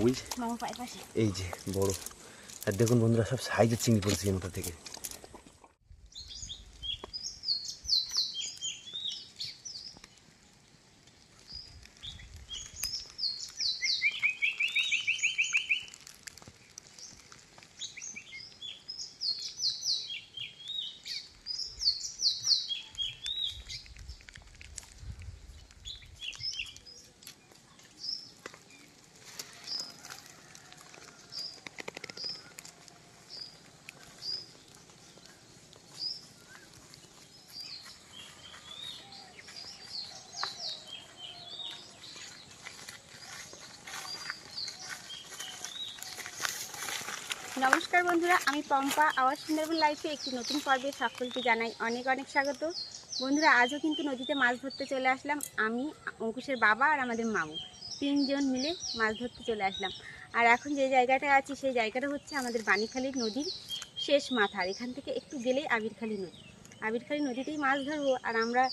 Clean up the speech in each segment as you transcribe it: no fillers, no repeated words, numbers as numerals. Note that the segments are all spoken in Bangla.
এই যে বড়। আর দেখুন বন্ধুরা, সব সাইজের চিংড়ি পড়েছে এর মধ্যে থেকে। নমস্কার বন্ধুরা, আমি পম্পা। আওয়াজ সুন্দরবন লাইফে একটি নতুন পর্বে সকলকে জানাই অনেক অনেক স্বাগত। বন্ধুরা, আজও কিন্তু নদীতে মাছ ধরতে চলে আসলাম। আমি, অঙ্কুশের বাবা আর আমাদের মামু, তিনজন মিলে মাছ ধরতে চলে আসলাম। আর এখন যে জায়গাটায় আছি সেই জায়গাটা হচ্ছে আমাদের বাণীখালী নদীর শেষ মাথার। এখান থেকে একটু গেলেই আবিরখালী নদী। আবিরখালী নদীতেই মাছ ধরবো। আর আমরা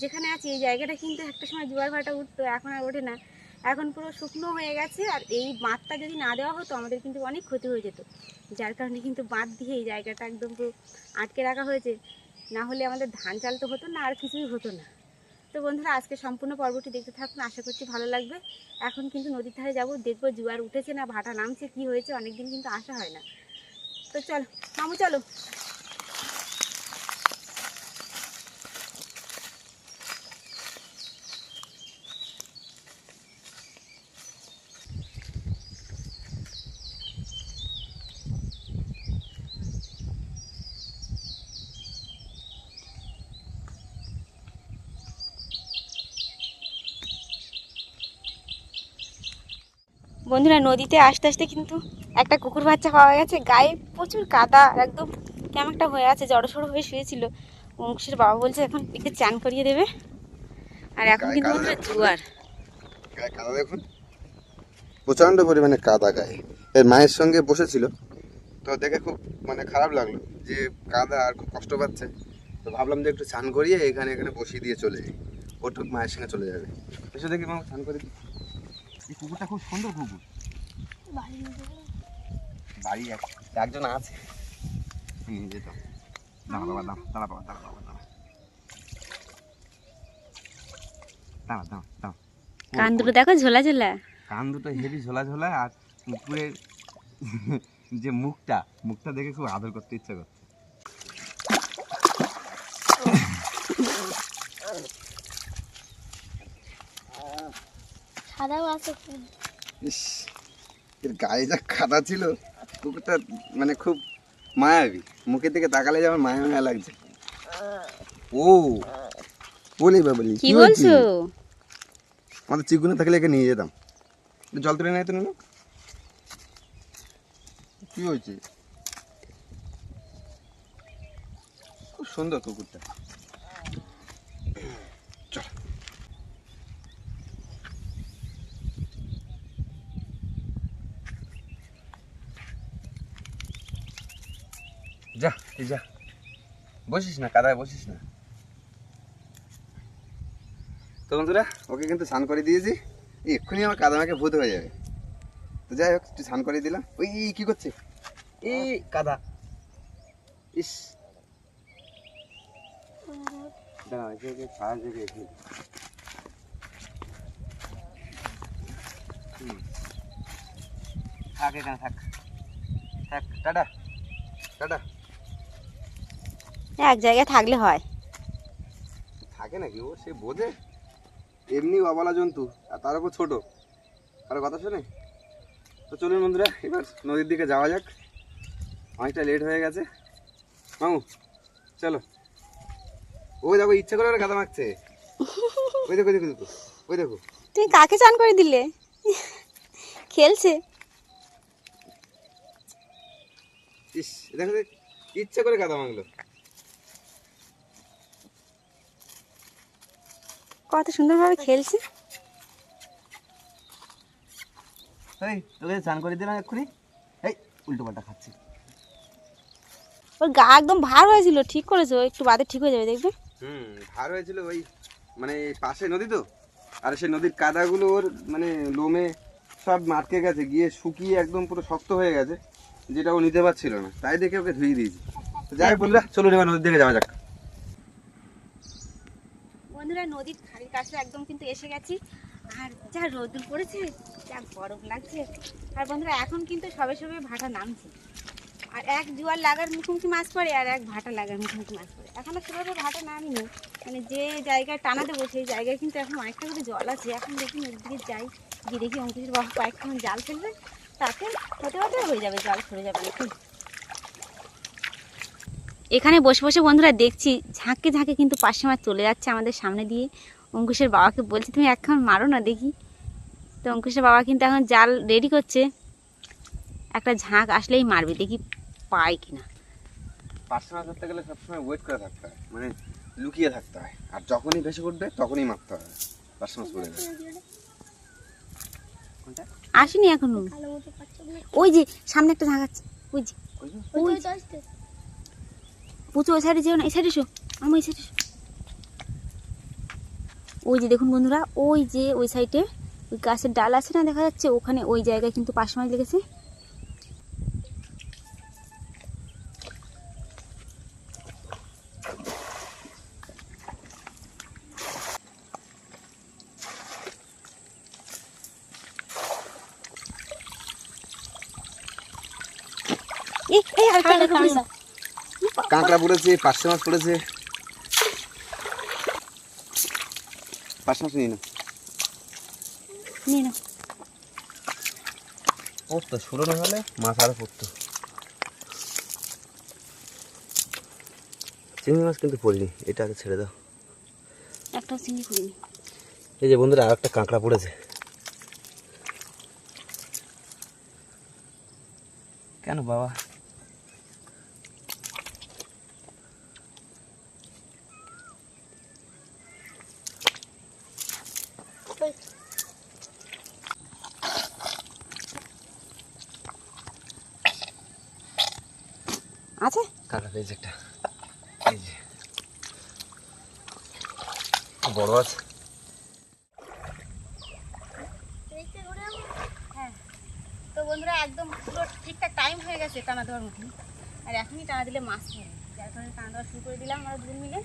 যেখানে আছি এই জায়গাটা কিন্তু একটা সময় জোয়ার ভাটা উঠতো, এখন আর ওঠে না, এখন পুরো শুকনো হয়ে গেছে। আর এই বাঁধটা যদি না দেওয়া হতো আমাদের কিন্তু অনেক ক্ষতি হয়ে যেত, যার কারণে কিন্তু বাঁধ দিয়ে এই জায়গাটা একদম পুরো আটকে রাখা হয়েছে। না হলে আমাদের ধান চাল তো হতো না, আর কিছুই হতো না। তো বন্ধুরা, আজকে সম্পূর্ণ পর্বটি দেখতে থাকুন, আশা করছি ভালো লাগবে। এখন কিন্তু নদীর ধারে যাবো, দেখবো জোয়ার উঠেছে না ভাটা নামছে, কি হয়েছে, অনেকদিন কিন্তু আসা হয় না। তো চলো মামু, চলো। বন্ধুরা, নদীতে আস্তে আস্তে কিন্তু একটা কুকুর বাচ্চা পাওয়া গেছে। গায়ে প্রচুর কাদা, একদম কেমন একটা হয়ে আছে, জড়সড় হয়ে শুয়েছিল। অঙ্কুশের বাবা বলছে এখন একটু চান করিয়ে দেবে। আর এখন কিন্তু বন্ধুরা জোয়ার। কাদা দেখুন, প্রচন্ড পরিমাণে কাদা গায়ে। এর মায়ের সঙ্গে বসেছিল, তো দেখে খুব মানে খারাপ লাগলো যে কাদা আর খুব কষ্ট পাচ্ছে। তো ভাবলাম যে একটু চান করিয়ে এখানে বসিয়ে দিয়ে চলে যাই, ওটুক মায়ের সঙ্গে চলে যাবে। এসে দেখি মামা চান করে দিই। এই কুকুরটা খুব সুন্দর কুকুর। বাড়ি একজন আছে, নিয়ে যেতাম। দাঁড়া বাবা, দাঁড়া বাবা, দাঁড়া বাবা, দাঁড়া দাঁড়া দাঁড়া দাঁড়া। কান দুটো দেখো ঝোলা ঝোলা, কান দুটো হেভি ঝোলা ঝোলা। আর কুকুরের যে মুখটা দেখে খুব আদর করতে ইচ্ছা করছে। সাদাও আছে। ইস, এর গায়ে যা খাদা ছিল, কুকুরটা মানে খুব মায়াবী। মুখের দিকে তাকালে যেমন মায়া মায়া লাগছে। ও বলি বাবলি, কি বলছো? আমাদের চিকুনে থাকলে একে নিয়ে যেতাম। জল তুলে নেয় তো নিল। কি হয়েছে? খুব সুন্দর কুকুরটা। চল যা, এই যা, বসিস না কাদায়, বসিস না। তো বন্ধুরা, ওকে কিন্তু স্নান করে দিয়েছি। এক্ষুনি আমার কাদা মাকে ভূত হয়ে যাবে। তো যাই হোক, একটু স্নান করে দিলাম। ওই কি করছে? এই কাদা। ইস, দাঁড়া, একে ছাড় দেবে এখানে। থাক এখানে, থাক থাক, টাটা টাটা। এক জায়গায় থাকলে হয়? থাকে নাকি, ও সে বোঝে। এমনি অবলা জন্তু, আর তার উপর ছোট, কারো কথা শোনে। তো চলুন বন্ধুরা, এবার নদীর দিকে যাওয়া যাক, অনেকটা লেট হয়ে গেছে। মামু চলো। ওই দেখো, ইচ্ছা করে কাদা মাখছে। ওই দেখো দেখো দেখো, ওই দেখো। তুমি কাকে চান করে দিলে? খেলছে। ইস, দেখো ইচ্ছা করে কাদা মাখলো। কত সুন্দরভাবে খেলছে। এই তোকে চান করে দিলাম এক্ষুনি, এই উল্টো পাল্টা খাচ্ছি। ওর গা একদম ভার হয়েছিল, ঠিক করেছো, একটু বাদে ঠিক হয়ে যাবে দেখবে। ভার হয়েছিল, ওই মানে পাশে নদী তো, আর সেই নদীর কাদাগুলো ওর মানে লোমে সব মারকে গেছে, গিয়ে শুকিয়ে একদম পুরো শক্ত হয়ে গেছে, যেটা ও নিতে পারছিল না, তাই দেখে ওকে ধুয়ে দিয়েছি। তো যাই হোক বন্ধুরা, চলুন এবার নদীর দিকে যাওয়া যাক। বন্ধুরা নদীর ধারের কাছে একদম কিন্তু এসে গেছি। আর যা রোদ্দুর পড়েছে, যা গরম লাগছে। আর বন্ধুরা এখন কিন্তু সবে সবে ভাটা নামছে। আর এক জোয়ার লাগার মুখোমুখি মাছ পড়ে, আর এক ভাটা লাগার মুখোমুখি মাছ পড়ে। এখনো সেভাবে ভাটা নামিনি, মানে যে জায়গায় টানা দেবো সেই জায়গায় কিন্তু এখন অনেকটা করে জল আছে। এখন দেখি নদীর দিকে যাই, গিয়ে দেখি অঙ্কুশের বাবা কয়েকক্ষণ জাল ফেলবে, তাতে হতে হতে হয়ে যাবে, জল সরে যাবে নাকি। এখানে বসে বসে বন্ধুরা দেখছি ঝাঁকে ঝাঁকে কিন্তু পার্শে মাছ চলে যাচ্ছে আমাদের সামনে দিয়ে। অঙ্কুশের বাবাকে বলছি তুমি একখান মারো না দেখি। তো অঙ্কুশের বাবা কিন্তু এখন জাল রেডি করছে, একটা ঝাঁক আসলেই মারবে, দেখি পায় কিনা। পার্শে মাছ ধরতে গেলে সবসময় ওয়েট করে থাকতে হয়, মানে লুকিয়ে থাকতে হয়, আর যখনই ভেসে উঠবে তখনই মারতে হয়। পার্শে মাছ পড়ে যায়। আসেনি এখনো, ওই যে সামনে একটা ঝাঁক আছে, ওই যে প্রচুর। ওই সাইডে যেও না, এই সাইডে এসো, আমি ওই সাইডে এসো। ওই যে দেখুন বন্ধুরা, ওই যে ওই সাইডে ওই গাছের ডাল আছে না, দেখা যাচ্ছে ওখানে, ওই জায়গায় কিন্তু পার্শে মাছ লেগেছে। কাঁকড়া পড়েছে, পার্শে মাছ পড়েছে। পার্শে মাছ নিয়ে নাও। পড়তো, শুরু না হলে মাছ আরো পড়তো। চিংড়ি মাছ কিন্তু পড়িনি, এটা আগে ছেড়ে দাও। একটা চিংড়ি পড়িনি। এই যে বন্ধুরা, আর একটা কাঁকড়া পড়েছে। কেন বাবা? আছে কাঁকড়া পেয়েছে একটা, এই যে বড় আছে। হ্যাঁ, তো বন্ধুরা একদম পুরো ঠিকঠাক টাইম হয়ে গেছে টানা দেওয়ার মতন। আর এখনই টানা দিলে মাছ পড়ে, যার কারণে টানা দেওয়া শুরু করে দিলাম আমরা দুজন মিলে।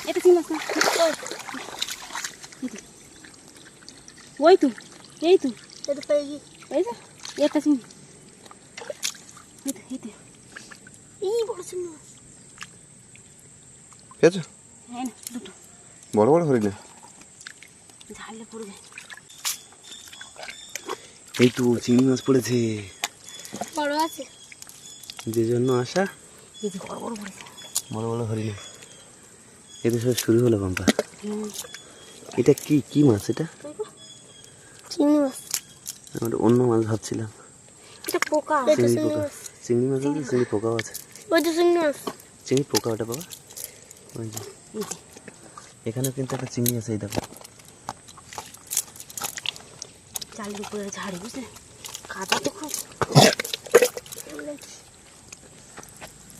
এটা চিংড়ি মাছ না, ওই তো, এই তো, এই যে এটা চিংড়ি, এই বড় চিংড়ি মাছ। পেয়েছো? হ্যাঁ না, দুটো বড় বড় হরিণ। ঝাড়লে পড়বে। এই তো চিংড়ি মাছ পড়েছে, বড় আছে, যে জন্য আসা। এই যে বড় বড় পড়েছে, বড় বড় হরিণ। এটা সব শুরু হলো পাম্পা। এটা কি কি মাছ? এটা চিংড়ি মাছ। আমরা অন্য মাছ ভাবছিলাম। এটা পোকা, চিংড়ি পোকা। চিংড়ি মাছ আছে, চিংড়ি পোকাও আছে। ওই যে চিংড়ি মাছ, চিংড়ি পোকা ওটা বাবা। ওই যে এখানে কিন্তু একটা চিংড়ি আছে, এই দেখো। চালের উপরে ঝাড়ি, বুঝলে কাদা তো খুব,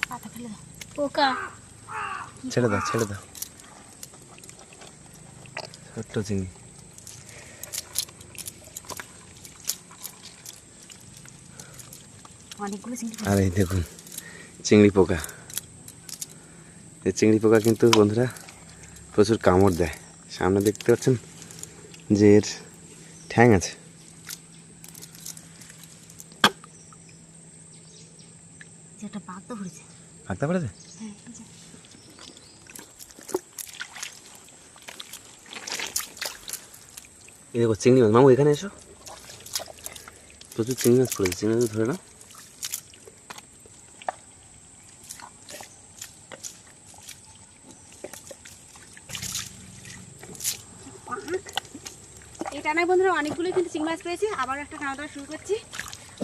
পাতা ফেলে দাও, পোকা। ছেড়ে দাও, ছেড়ে দাও। ছোট্ট চিংড়ি। অনেকগুলো চিংড়ি। আর এই দেখুন চিংড়ি পোকা। এই চিংড়ি পোকা কিন্তু বন্ধুরা প্রচুর কামড় দেয়। সামনে দেখতে পাচ্ছেন যে এর ঠ্যাং আছে। হাঁটতে পারেছে? এই দেখো চিংড়ি মাছ। মামু এখানে এসো, প্রচুর চিংড়ি মাছ পড়েছে। চিংড়ি মাছ ধরে নাও। এই টানায় বন্ধুরা অনেকগুলো কিন্তু চিংড়ি মাছ পেয়েছি, আবার একটা টানা ধরা শুরু করছি।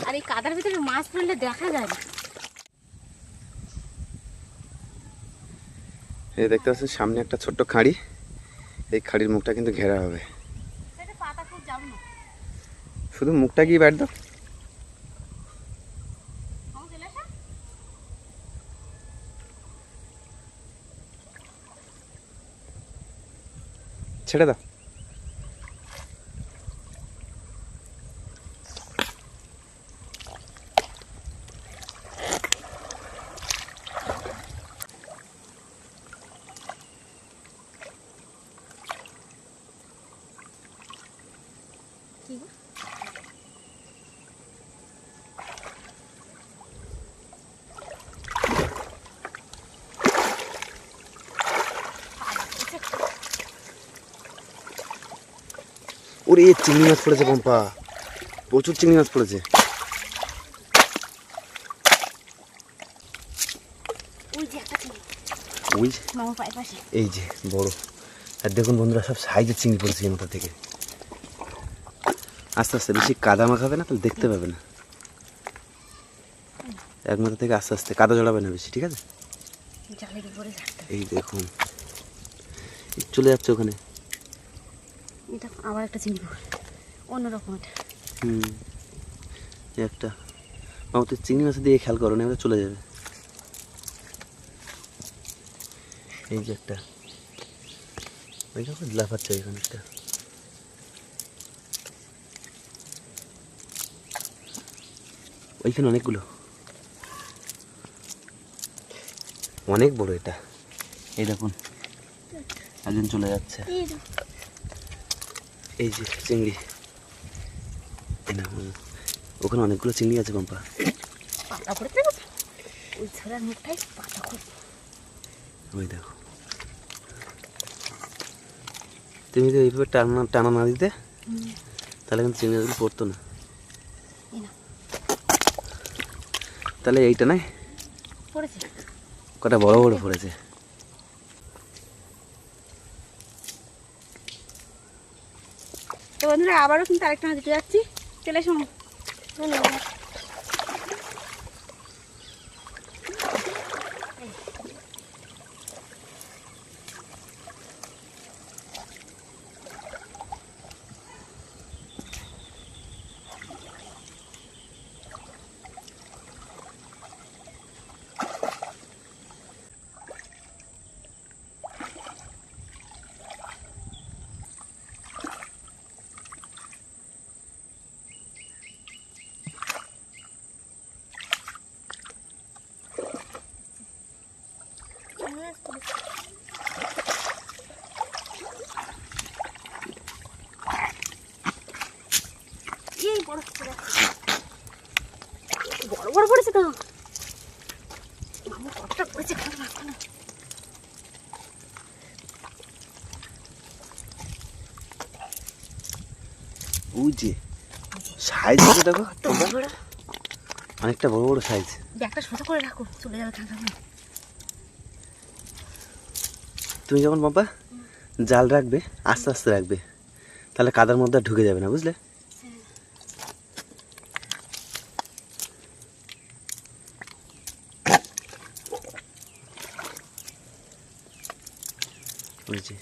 আর এই কাদার ভিতরে মাছ পড়লে দেখা যায় না। এই দেখতে পাচ্ছেন সামনে একটা ছোট্ট খাঁড়ি, এই খাঁড়ির মুখটা কিন্তু ঘেরা হবে। পাতা খুব যাবো না, শুধু মুখটা কি ব্যাট দাও। ছেড়ে দাও। ওরে চিংড়ি মাছ পড়েছে পম্পা, প্রচুর চিংড়ি মাছ পড়েছে। ওই যে এই যে বড়। আর দেখুন বন্ধুরা সব সাইজের চিংড়ি পড়েছে এই মাথা থেকে। আস্তে আস্তে, বেশি কাদা মাখাবে না, তাহলে দেখতে পাবে না। এক মাথা থেকে আস্তে আস্তে, কাদা জড়াবে না বেশি, ঠিক আছে? এই দেখুন চলে যাচ্ছে ওখানে। আবার একটা চিংড়ি অন্যরকম এটা। একটা মামু তুই চিংড়ি মাছ দিয়ে খেয়াল করো না, এবার চলে যাবে। এই যে একটা, ওই দেখো লাফাচ্ছে এখানে একটা। ওইখানে অনেকগুলো, অনেক বড় এটা। এই দেখুন একজন চলে যাচ্ছে। এই যে চিংড়ি, ওখানে অনেকগুলো চিংড়ি আছে পম্পা। ওই দেখো, তুমি তো এইভাবে টানা টানা না দিতে, তাহলে কিন্তু চিংড়ি মাছগুলো পড়তো না। তাহলে এইটা নাই, কটা বড় বড় পড়েছে। তো বন্ধুরা আবারও কিন্তু আরেকটা দিতে যাচ্ছি, চলে এসো। বড় বড় পড়েছে তো, কতটা পড়েছে। ওই যে সাইজ দেখো, অনেকটা বড় বড় সাইজ। একটা ছোট করে রাখো, চলে যাবে ঠান্ডা। তুমি যখন বাবা জাল রাখবে আস্তে আস্তে রাখবে, তাহলে কাদার মধ্যে আর ঢুকে যাবে না, বুঝলে? ওই যে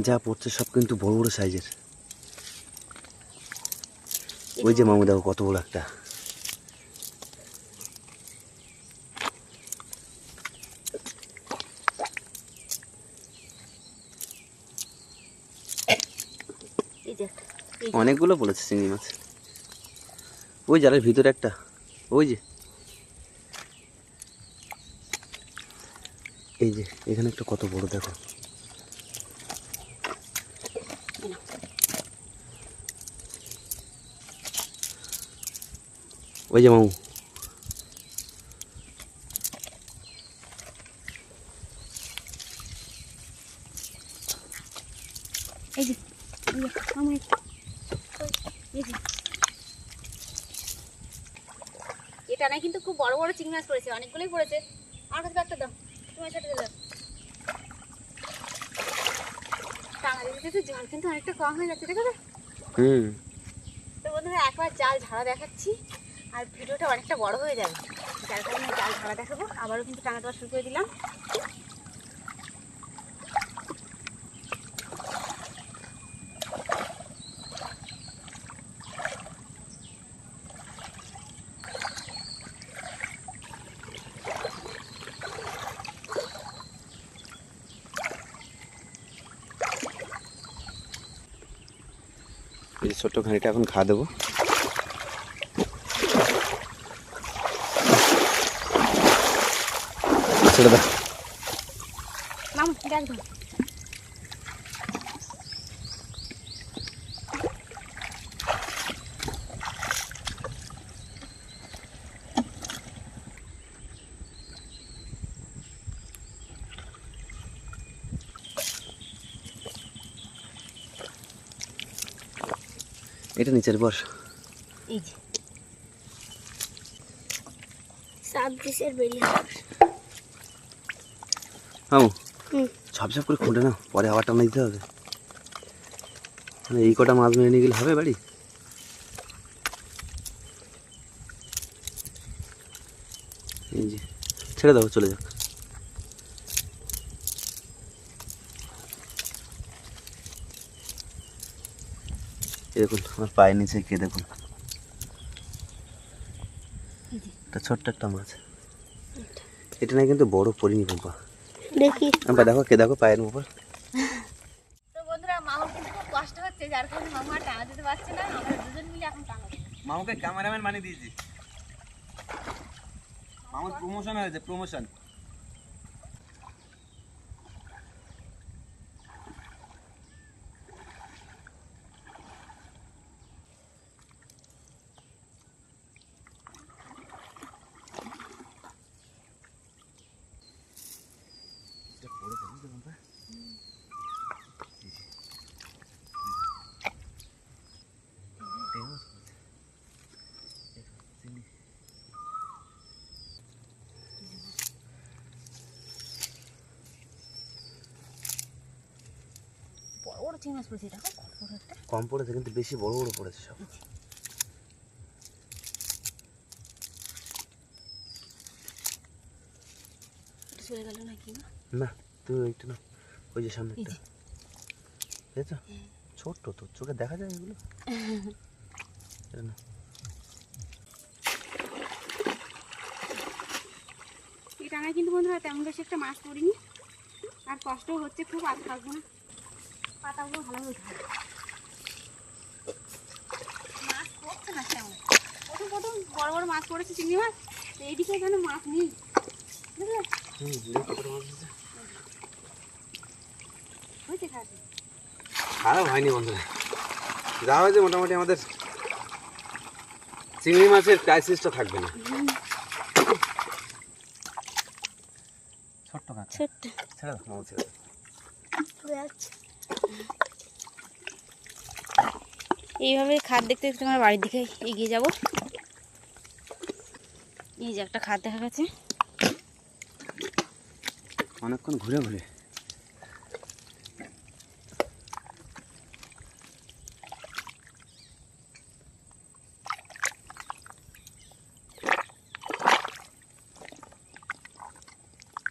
যা পড়ছে সব কিন্তু বড় বড় সাইজের। ওই যে মামু দেখো কত বড় একটা। অনেকগুলো পড়েছে চিংড়ি মাছ। ওই জালের ভিতরে একটা, ওই যে এই যে এখানে একটা কত বড় দেখো। ওই যে মামু এই যে মামু এই যে এটা না কিন্তু খুব বড় বড় চিংড়ি মাছ পড়েছে, অনেকগুলোই পড়েছে। আমার কাছে একটা দাও, তোমার সাথে দাও। টানা দিতে জল কিন্তু অনেকটা কম হয়ে যাচ্ছে, দেখো তো। তো বন্ধুরা একবার জাল ঝাড়া দেখাচ্ছি, আর ভিডিওটা অনেকটা বড় হয়ে যাবে, যার কারণে জাল ঝাড়া দেখাবো। আবারও কিন্তু টানা দেওয়া শুরু করে দিলাম। এই যে ছোট্ট খানিটা এখন খাওয়া দেবো। ছেড়ে দাও মামু, দেখ দাও। এটা নিচের বস। এই যে সাবডিসের বেরিয়ে মামু ঝপঝপ করে খুঁটে নাও, পরে আবার টানা দিতে হবে। মানে এই কটা মাছ মেরে নিয়ে গেলে হবে বাড়ি? এই যে ছেড়ে দাও, চলে যাক। এই দেখুন আমার পায়ের নিচে কে দেখুন, এটা ছোট্ট একটা মাছ। এটা না কিন্তু বড় পরিনি পম্পা, দেখি। দেখো কে দেখো পায়ের উপর। তো বন্ধুরা মামুর কিন্তু খুব কষ্ট হচ্ছে, যার কারণে মামু আর টানা দিতে পারছে না। আমরা দুজন মিলে এখন টানা দেবো। মামুকে ক্যামেরাম্যান বানিয়ে দিয়েছি। মামুর প্রমোশন হয়েছে, প্রমোশন। বড় বড় চিংড়ি মাছ পড়েছে, দেখো কত বড় একটা। কম পড়েছে কিন্তু বেশি বড় বড় পড়েছে সব। এটা চলে গেল নাকি না? না তুই একটু না, ওই যে সামনে দেখছো, ছোট্ট তো চোখে দেখা যায় এগুলো। এটা না, এই টানায় কিন্তু বন্ধুরা তেমন বেশি একটা মাছ পড়িনি, আর কষ্টও হচ্ছে খুব। আর থাকবো না, পাতাগুলো ভালোভাবে উঠে মাছ পড়ছে না তেমন। প্রথম প্রথম বড় বড় মাছ পড়েছে চিংড়ি মাছ, এইদিকে এখানে মাছ নেই, বুঝলে? হয়েছে খারাপ? খারাপ হয়নি বন্ধুরা, যা হয়েছে মোটামুটি আমাদের চিংড়ি মাছের ক্রাইসিসটা থাকবে না। ছোট্ট কাঁচা, ছোট্ট ছেড়ে দাও মামু, ছেড়ে দাও। এইভাবে খাদ দেখতে দেখতে আমার বাড়ির দিকে এগিয়ে যাব। এই যে একটা খাদ দেখা গেছে, অনেকক্ষণ ঘুরে ঘুরে।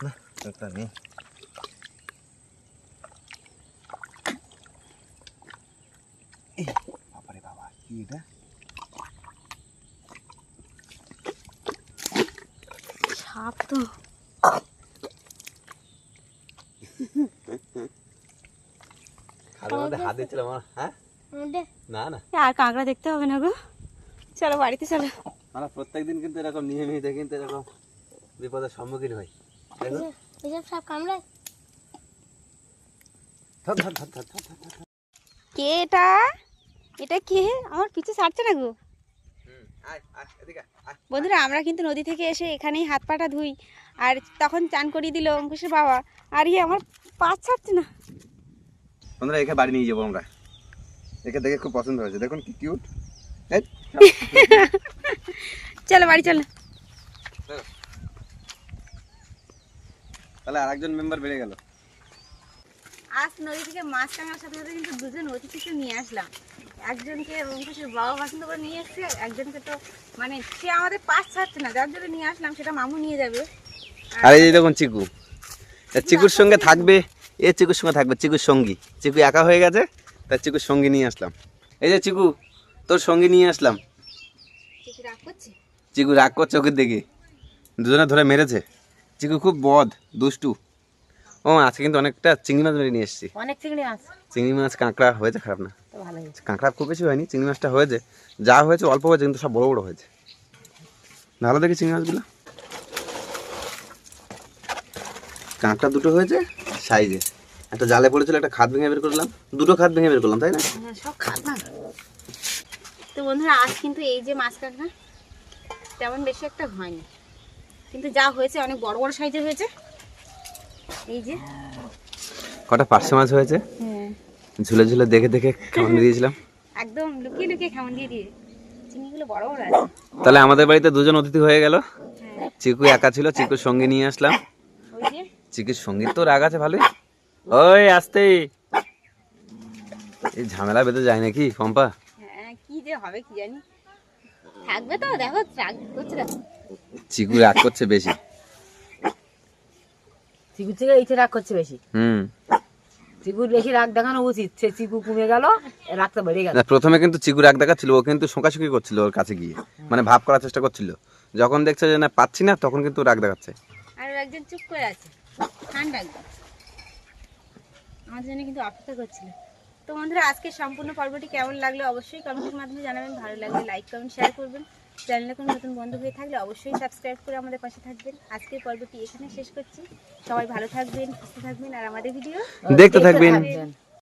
না একটা নেই। বাবারে বাবা, কি এটা? সাপ তো। খালের মধ্যে হাত দিচ্ছিলাম আমার। হ্যাঁ না না, আর কাঁকড়া দেখতে হবে না গো, চলো বাড়িতে চলো। আমরা প্রত্যেকদিন কিন্তু এরকম নিয়মিত কিন্তু এরকম বিপদের সম্মুখীন হই। দেখো এসব সাপ কামড়ায়। ধর ধর ধর ধর ধর ধর ধর। কে এটা? এটা কে? আমার পিছু ছাড়ছে না গো। আয় আয় এদিকে আয়। বন্ধুরা আমরা কিন্তু নদী থেকে এসে এখানেই হাত পাটা ধুই, আর তখন চান করিয়ে দিল অঙ্কুশের বাবা, আর আমার পা ছাড়ছে না। বন্ধুরা একে বাড়ি নিয়ে যাবো আমরা। একে দেখে খুব পছন্দ হয়েছে, দেখুন কি কিউট। চলো বাড়ি চলো। তাহলে আরেকজন মেম্বার বেড়ে গেল। আজ নদী থেকে মাছ টাঙার সাথে সাথে কিন্তু দুজন অতিথিকে নিয়ে আসলাম। একজনকে অঙ্কুশের বাবা পছন্দ করে নিয়ে এসছে, একজনকে তো মানে সে আমাদের পাশ ছাড়ছে না, যার জন্য নিয়ে আসলাম সেটা মামু নিয়ে যাবে। আর এই যে দেখুন চিকু, চিকুর সঙ্গে থাকবে, চিকুর সঙ্গে থাকবে, চিকুর সঙ্গী। চিকু একা হয়ে গেছে, তার চিকুর সঙ্গী নিয়ে আসলাম। এই যে চিকু, তোর সঙ্গী নিয়ে আসলাম। চিকু রাগ করছে। চিকু রাগ করছে ওকে দেখে, দুজনে ধরে মেরেছে। চিকু খুব বদ দুষ্টু। ও আজকে কিন্তু অনেকটা চিংড়ি মাছ মেরে নিয়ে এসেছি। অনেক চিংড়ি মাছ। চিংড়ি মাছ, কাঁকড়া হয়েছে, খারাপ না। তো ভালো হয়েছে। কাঁকড়া খুব বেশি হয়নি, চিংড়ি মাছটা হয়েছে। যা হয়েছে অল্প হয়েছে, কিন্তু সব বড় বড় হয়েছে। ভালো দেখি চিংড়ি মাছগুলো। কাঁকড়া দুটো হয়েছে সাইজে, একটা জালে পড়েছিল, একটা খাত ভেঙে বের করলাম, দুটো খাত ভেঙে বের করলাম, তাই না? হ্যাঁ, সব খাবা। তো বন্ধুরা আজ কিন্তু এই যে মাছ কাঁকড়া তেমন বেশি একটা হয়নি, কিন্তু যা হয়েছে অনেক বড় বড় সাইজের হয়েছে। এই যে কটা পার্শে মাছ হয়েছে, ঝুলে ঝুলে দেখে দেখে খাওয়ানো দিয়েছিলাম। একদম লুকিয়ে লুকিয়ে খাওয়ান দিয়ে দিয়ে। চিংড়িগুলো বড় বড় আছে। তাহলে আমাদের বাড়িতে দুজন অতিথি হয়ে গেল। হ্যাঁ, চিকু একা ছিল, চিকুর সঙ্গে নিয়ে আসলাম। ওই যে চিকুর সঙ্গীত তো রাগ আছে ভালোই। ওই আসতে, এই ঝামেলা বেঁধে যায় নাকি পম্পা? হ্যাঁ, কি যে হবে কি জানি, থাকবে তো। দেখো রাগ করছে, দেখো চিকু রাগ করছে বেশি। চিকুর থেকে এইটা রাগ করছে বেশি। চিকুর বেশি রাগ দেখানো উচিত, সে চিকু কমে গেল, রাগটা বেড়ে গেল। না, প্রথমে কিন্তু চিকু রাগ দেখাচ্ছিল, ও কিন্তু শোকাশুকি করছিল ওর কাছে গিয়ে, মানে ভাব করার চেষ্টা করছিল। যখন দেখছে যে না পাচ্ছি না, তখন কিন্তু রাগ দেখাচ্ছে। আর একজন চুপ করে আছে, ঠান্ডা একদম। আমার জন্য কিন্তু অপেক্ষা করছিল। তো বন্ধুরা আজকে সম্পূর্ণ পর্বটি কেমন লাগলো অবশ্যই কমেন্টের মাধ্যমে জানাবেন। ভালো লাগলে লাইক কমেন্ট শেয়ার করবেন। চ্যানেলে কোনো নতুন বন্ধু হয়ে থাকলে অবশ্যই সাবস্ক্রাইব করে আমাদের পাশে থাকবেন। আজকের পর্বটি এখানে শেষ করছি। সবাই ভালো থাকবেন, সুস্থ থাকবেন, আর আমাদের ভিডিও দেখতে থাকবেন।